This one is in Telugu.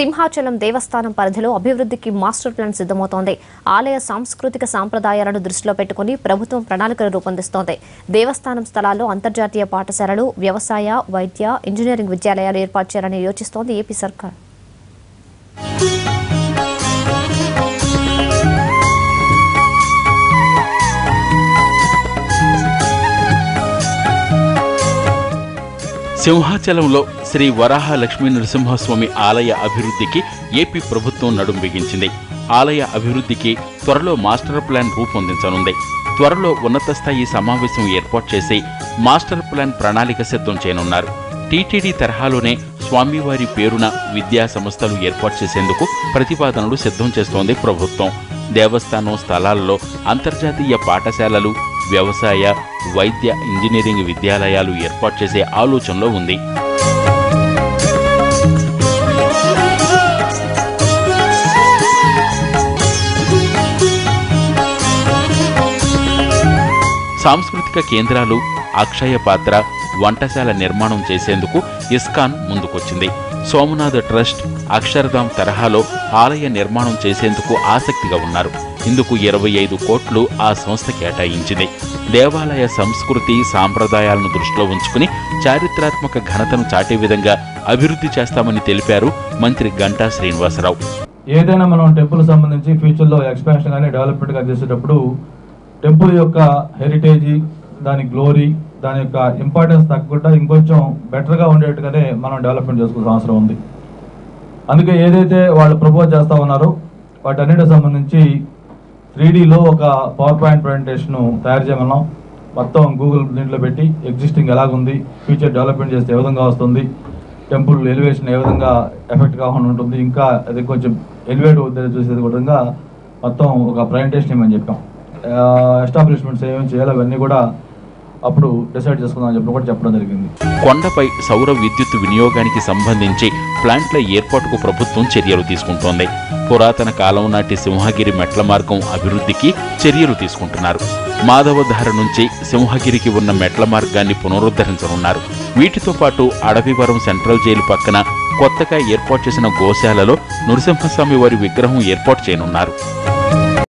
సింహాచలం దేవస్థానం పరిధిలో అభివృద్ధికి మాస్టర్ ప్లాన్ సిద్ధమవుతోంది. ఆలయ సాంస్కృతిక సాంప్రదాయాలను దృష్టిలో పెట్టుకుని ప్రభుత్వం ప్రణాళికలు రూపొందిస్తోంది. దేవస్థానం స్థలాల్లో అంతర్జాతీయ పాఠశాలలు, వ్యవసాయ, వైద్య, ఇంజనీరింగ్ విద్యాలయాలు ఏర్పాటు చేయాలని యోచిస్తోంది ఏపీ సర్కార్. సింహాచలంలో శ్రీ వరాహ లక్ష్మీ నరసింహస్వామి ఆలయ అభివృద్ధికి ఏపీ ప్రభుత్వం నడుం బిగించింది. ఆలయ అభివృద్ధికి త్వరలో మాస్టర్ ప్లాన్ రూపొందించనుంది. త్వరలో ఉన్నత స్థాయి సమావేశం ఏర్పాటు చేసి మాస్టర్ ప్లాన్ ప్రణాళిక సిద్ధం చేయనున్నారు. టీటీడీ తరహాలోనే స్వామివారి పేరున విద్యా సంస్థలు ఏర్పాటు చేసేందుకు ప్రతిపాదనలు సిద్ధం చేస్తోంది ప్రభుత్వం. దేవస్థానం స్థలాల్లో అంతర్జాతీయ పాఠశాలలు, వ్యవసాయ, వైద్య, ఇంజనీరింగ్ విద్యాలయాలు ఏర్పాటు చేసే ఆలోచనలో ఉంది. సాంస్కృతిక కేంద్రాలు, అక్షయ పాత్ర, వంటశాల నిర్మాణం చేసేందుకు ఇస్కాన్ ముందుకొచ్చింది. సోమనాథ ట్రస్ట్ అక్షరధామ్ తరహాలో ఆలయ నిర్మాణం చేసేందుకు ఆసక్తిగా ఉన్నారు. ఇందుకు 25 కోట్లు ఆ సంస్థ కేటాయించింది. దేవాలయ సంస్కృతి సాంప్రదాయాలను దృష్టిలో ఉంచుకుని చారిత్రాత్మక ఘనతను చాటే విధంగా అభివృద్ధి చేస్తామని తెలిపారు మంత్రి గంటా శ్రీనివాసరావు. ఏదైనా మనం టెంపుల్ సంబంధించి ఫ్యూచర్లో ఎక్స్పాన్షన్ కానీ డెవలప్మెంట్ గా చేసేటప్పుడు టెంపుల్ యొక్క హెరిటేజ్, దాని గ్లోరీ, దాని యొక్క ఇంపార్టెన్స్ తగ్గకుండా ఇంకొంచెం బెటర్గా ఉండేట్టుగానే మనం డెవలప్మెంట్ చేసుకోవాల్సిన అవసరం ఉంది. అందుకే ఏదైతే వాళ్ళు ప్రపోజ్ చేస్తూ ఉన్నారో వాటన్నిటికి సంబంధించి 3Dలో ఒక పవర్ పాయింట్ ప్రజెంటేషన్ తయారు చేయమన్నాం. మొత్తం గూగుల్ దీంట్లో పెట్టి ఎగ్జిస్టింగ్ ఎలాగుంది, ఫ్యూచర్ డెవలప్మెంట్ చేస్తే ఏ విధంగా వస్తుంది, టెంపుల్ ఎలివేషన్ ఏ విధంగా ఎఫెక్ట్ కాకుండా ఉంటుంది, ఇంకా అది కొంచెం ఎలివేట్ అవుతుంది చూసేది విధంగా మొత్తం ఒక ప్రజెంటేషన్ ఇవ్వమని చెప్పాం. ఎస్టాబ్లిష్మెంట్స్ ఏమేమి చేయాలో అవన్నీ కూడా అప్పుడు డిసైడ్ చేసుకుందామని చెప్పి కూడా చెప్పడం జరిగింది. కొండపై సౌర విద్యుత్ వినియోగానికి సంబంధించి ప్లాంట్ల ఏర్పాటుకు ప్రభుత్వం చర్యలు తీసుకుంటోంది. పురాతన కాలం నాటి సింహగిరి మెట్ల మార్గం అభివృద్ధికి చర్యలు తీసుకుంటున్నారు. మాధవధార నుంచి సింహగిరికి ఉన్న మెట్ల మార్గాన్ని పునరుద్ధరించనున్నారు. వీటితో పాటు అడవివరం సెంట్రల్ జైలు పక్కన కొత్తగా ఏర్పాటు చేసిన గోశాలలో నృసింహస్వామి వారి విగ్రహం ఏర్పాటు చేయనున్నారు.